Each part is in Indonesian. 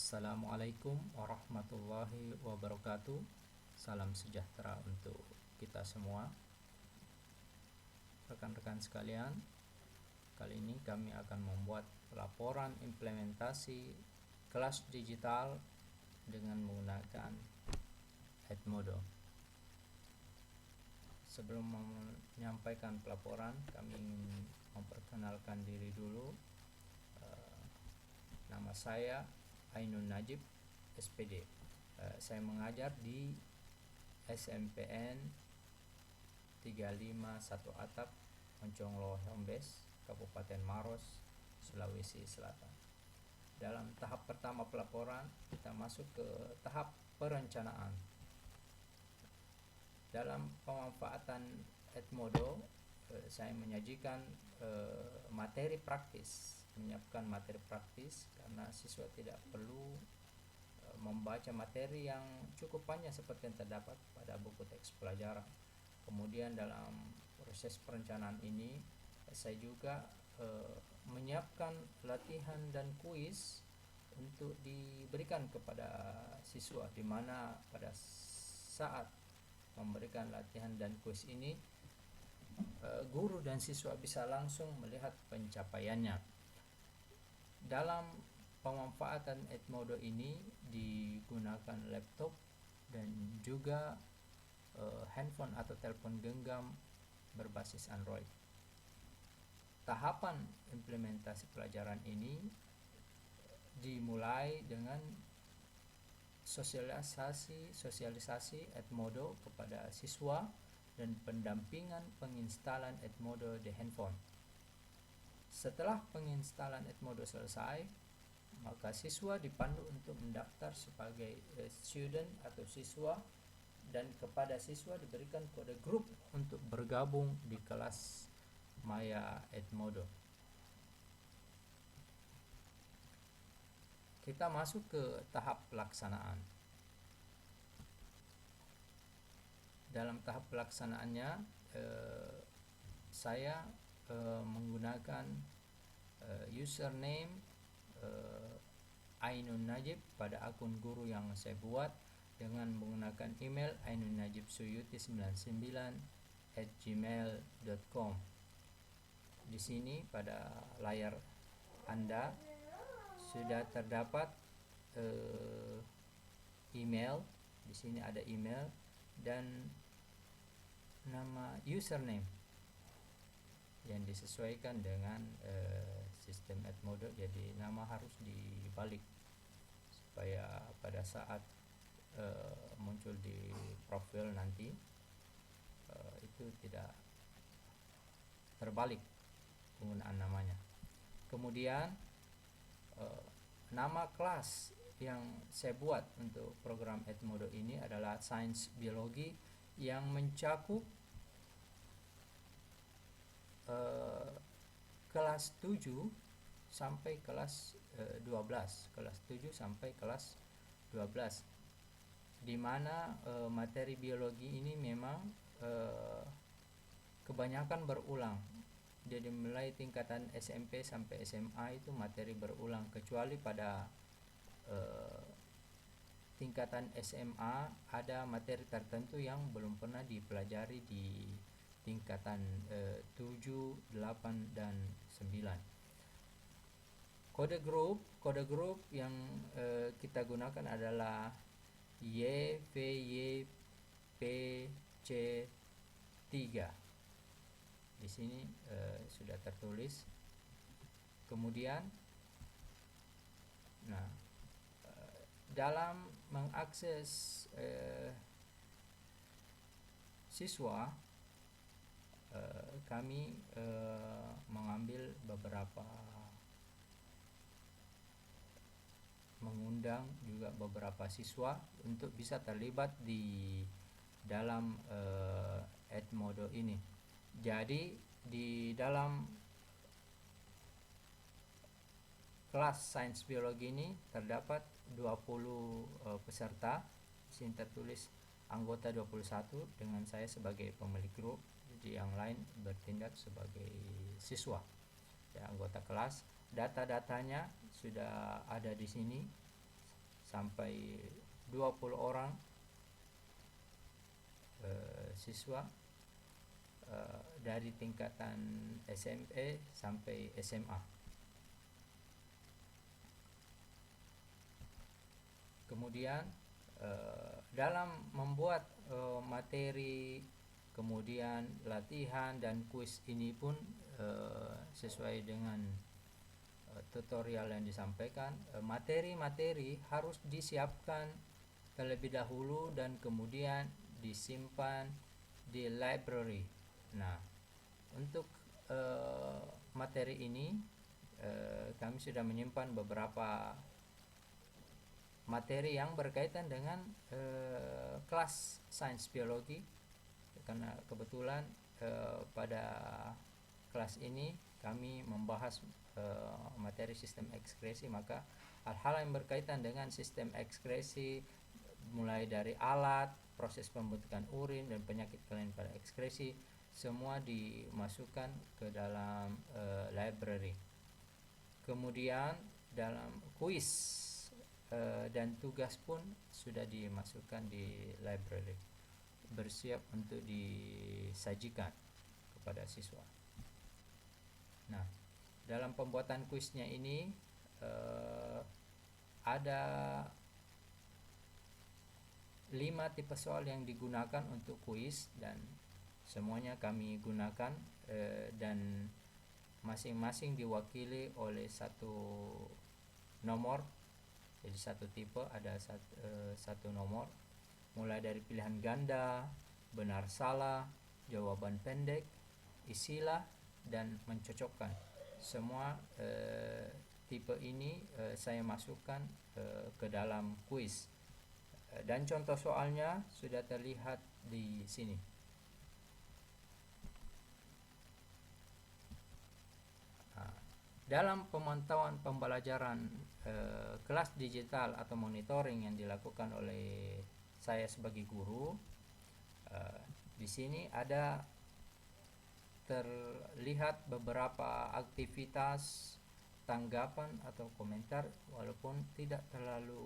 Assalamualaikum warahmatullahi wabarakatuh. Salam sejahtera untuk kita semua. Rekan-rekan sekalian, kali ini kami akan membuat laporan implementasi kelas digital dengan menggunakan Edmodo. Sebelum menyampaikan pelaporan, kami ingin memperkenalkan diri dulu. Nama saya Ainun Najib, SPD. Saya mengajar di SMPN 351 Atap, Monconglo Hombes, Kabupaten Maros, Sulawesi Selatan. Dalam tahap pertama pelaporan, kita masuk ke tahap perencanaan. Dalam pemanfaatan Edmodo, saya menyajikan menyiapkan materi praktis karena siswa tidak perlu membaca materi yang cukup panjang seperti yang terdapat pada buku teks pelajaran. Kemudian dalam proses perencanaan ini saya juga menyiapkan latihan dan kuis untuk diberikan kepada siswa, di mana pada saat memberikan latihan dan kuis ini guru dan siswa bisa langsung melihat pencapaiannya. Dalam pemanfaatan Edmodo ini digunakan laptop dan juga handphone atau telepon genggam berbasis Android. Tahapan implementasi pelajaran ini dimulai dengan sosialisasi Edmodo kepada siswa dan pendampingan penginstalan Edmodo di handphone. Setelah penginstalan Edmodo selesai, maka siswa dipandu untuk mendaftar sebagai student atau siswa, dan kepada siswa diberikan kode grup untuk bergabung di kelas Maya Edmodo. Kita masuk ke tahap pelaksanaan. Dalam tahap pelaksanaannya, saya menggunakan username Ainun Najib pada akun guru yang saya buat dengan menggunakan email ainunnajibsuyuti99@gmail.com. Di sini pada layar Anda sudah terdapat email. Di sini ada email dan nama username yang disesuaikan dengan sistem Edmodo, jadi nama harus dibalik supaya pada saat muncul di profil nanti itu tidak terbalik penggunaan namanya. Kemudian nama kelas yang saya buat untuk program Edmodo ini adalah Sains Biologi, yang mencakup kelas 7 sampai kelas 12, kelas 7 sampai kelas 12, di mana materi biologi ini memang kebanyakan berulang. Jadi mulai tingkatan SMP sampai SMA itu materi berulang, kecuali pada tingkatan SMA ada materi tertentu yang belum pernah dipelajari di tingkatan 7, 8, dan 9. Kode grup yang kita gunakan adalah YVYPC3. Di sini sudah tertulis. Kemudian dalam mengakses siswa, kami mengundang juga beberapa siswa untuk bisa terlibat di dalam Edmodo ini. Jadi di dalam kelas sains biologi ini terdapat 20 peserta. Di sini tertulis anggota 21 dengan saya sebagai pemilik grup. Jadi yang lain bertindak sebagai siswa, ya, anggota kelas. Data-datanya sudah ada di sini sampai 20 orang siswa dari tingkatan SMP sampai SMA. Kemudian dalam membuat materi, kemudian latihan dan kuis ini pun sesuai dengan tutorial yang disampaikan, materi-materi harus disiapkan terlebih dahulu dan kemudian disimpan di library. Nah, untuk materi ini kami sudah menyimpan beberapa materi yang berkaitan dengan kelas sains biologi, karena kebetulan pada kelas ini kami membahas materi sistem ekskresi, maka hal-hal yang berkaitan dengan sistem ekskresi mulai dari alat, proses pembentukan urin dan penyakit kelainan pada ekskresi semua dimasukkan ke dalam library. Kemudian dalam kuis dan tugas pun sudah dimasukkan di library, bersiap untuk disajikan kepada siswa. Nah, dalam pembuatan kuisnya ini ada 5 tipe soal yang digunakan untuk kuis dan semuanya kami gunakan dan masing-masing diwakili oleh satu nomor. Jadi satu tipe ada satu nomor, mulai dari pilihan ganda, benar salah, jawaban pendek, isilah, dan mencocokkan. Semua tipe ini saya masukkan ke dalam kuis, dan contoh soalnya sudah terlihat di sini. Dalam pemantauan pembelajaran kelas digital atau monitoring yang dilakukan oleh saya sebagai guru, di sini ada terlihat beberapa aktivitas tanggapan atau komentar, walaupun tidak terlalu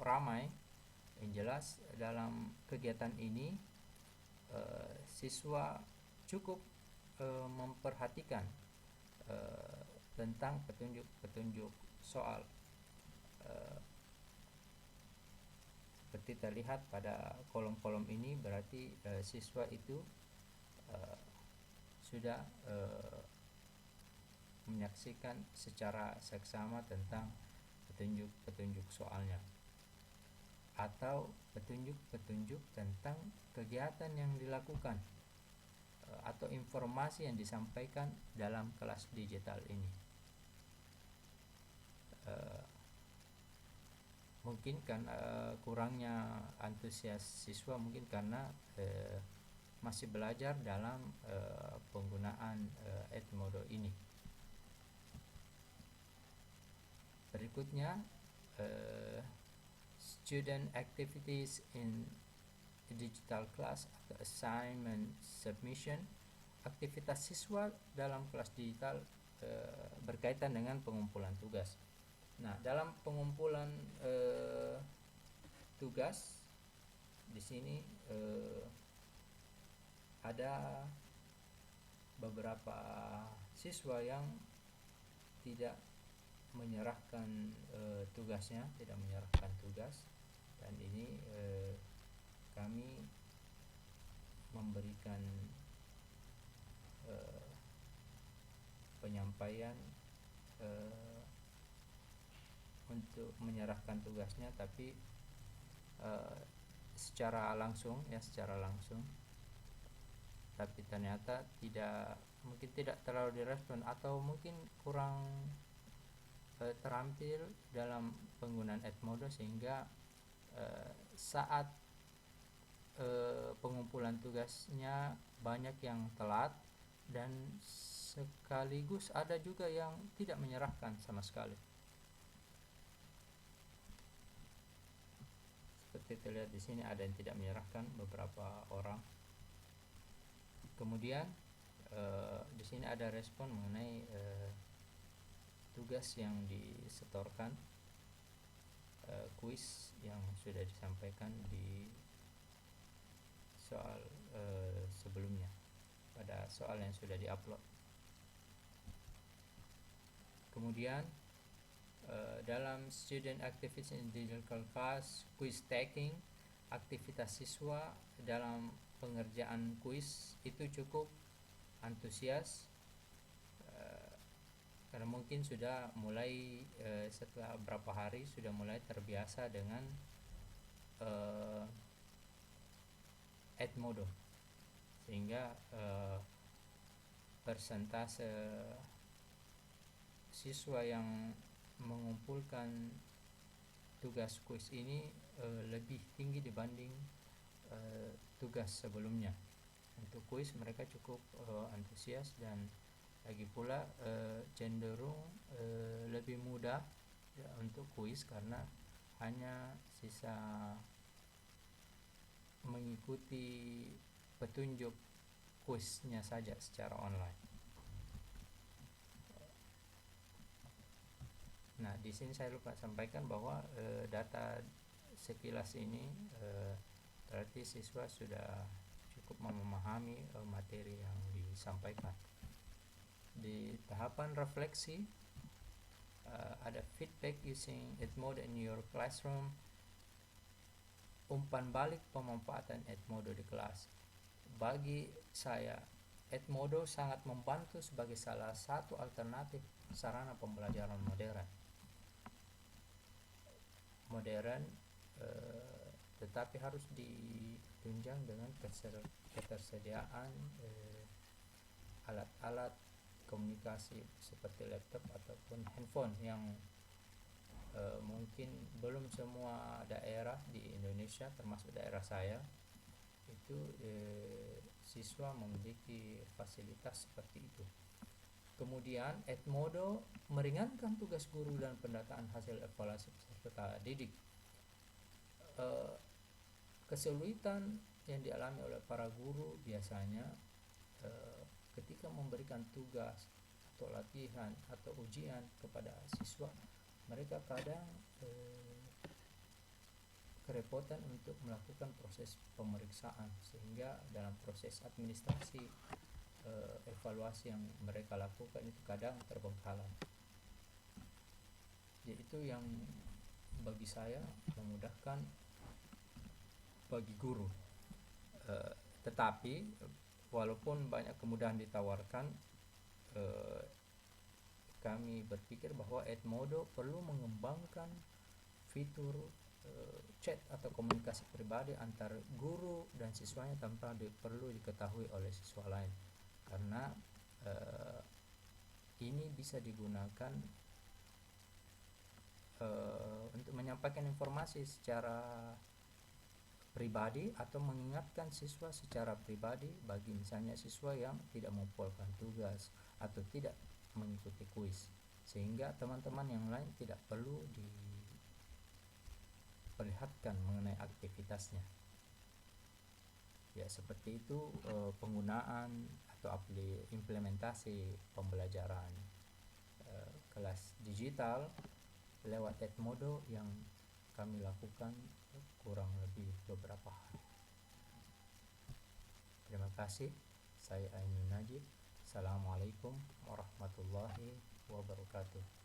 ramai. Yang jelas dalam kegiatan ini siswa cukup memperhatikan tentang petunjuk-petunjuk soal. Seperti terlihat pada kolom-kolom ini, berarti siswa itu sudah menyaksikan secara seksama tentang petunjuk-petunjuk soalnya atau petunjuk-petunjuk tentang kegiatan yang dilakukan atau informasi yang disampaikan dalam kelas digital ini. Mungkin karena kurangnya antusias siswa, mungkin karena masih belajar dalam penggunaan Edmodo ini. Berikutnya, student activities in digital class atau assignment submission. Aktivitas siswa dalam kelas digital berkaitan dengan pengumpulan tugas. Nah, dalam pengumpulan tugas di sini ada beberapa siswa yang tidak menyerahkan tugasnya, dan ini kami memberikan penyampaian untuk menyerahkan tugasnya, tapi secara langsung, tapi ternyata mungkin tidak terlalu direspon atau mungkin kurang terampil dalam penggunaan Edmodo, sehingga saat pengumpulan tugasnya banyak yang telat dan sekaligus ada juga yang tidak menyerahkan sama sekali. Seperti terlihat di sini ada yang tidak menyerahkan, beberapa orang. Kemudian di sini ada respon mengenai tugas yang disetorkan, kuis yang sudah disampaikan di soal sebelumnya, pada soal yang sudah diupload. Kemudian dalam student activities in digital class, quiz taking, aktivitas siswa dalam pengerjaan kuis itu cukup antusias, karena mungkin sudah mulai setelah beberapa hari sudah mulai terbiasa dengan Edmodo, sehingga persentase siswa yang mengumpulkan tugas kuis ini lebih tinggi dibanding tugas sebelumnya. Untuk kuis mereka cukup antusias, dan lagi pula cenderung lebih mudah ya, untuk kuis, karena hanya sisa mengikuti petunjuk kuisnya saja secara online. Nah, di sini saya lupa sampaikan bahwa data sekilas ini berarti siswa sudah cukup memahami materi yang disampaikan. Di tahapan refleksi ada feedback using Edmodo in your classroom, umpan balik pemanfaatan Edmodo di kelas. Bagi saya, Edmodo sangat membantu sebagai salah satu alternatif sarana pembelajaran modern, tetapi harus ditunjang dengan ketersediaan alat-alat komunikasi seperti laptop ataupun handphone yang mungkin belum semua daerah di Indonesia, termasuk daerah saya, itu siswa memiliki fasilitas seperti itu. Kemudian Edmodo meringankan tugas guru dan pendataan hasil evaluasi peserta didik. Kesulitan yang dialami oleh para guru biasanya ketika memberikan tugas atau latihan atau ujian kepada siswa, mereka kadang kerepotan untuk melakukan proses pemeriksaan, sehingga dalam proses administrasi evaluasi yang mereka lakukan itu kadang terbengkalai. Jadi itu yang bagi saya memudahkan bagi guru. Tetapi walaupun banyak kemudahan ditawarkan, kami berpikir bahwa Edmodo perlu mengembangkan fitur chat atau komunikasi pribadi antar guru dan siswanya tanpa perlu diketahui oleh siswa lain, karena ini bisa digunakan untuk menyampaikan informasi secara pribadi atau mengingatkan siswa secara pribadi bagi misalnya siswa yang tidak mengumpulkan tugas atau tidak mengikuti kuis, sehingga teman-teman yang lain tidak perlu diperlihatkan mengenai aktivitasnya. Ya, seperti itu penggunaan atau implementasi pembelajaran kelas digital lewat Edmodo yang kami lakukan kurang lebih beberapa hari. Terima kasih. Saya Ainun Najib. Assalamualaikum warahmatullahi wabarakatuh.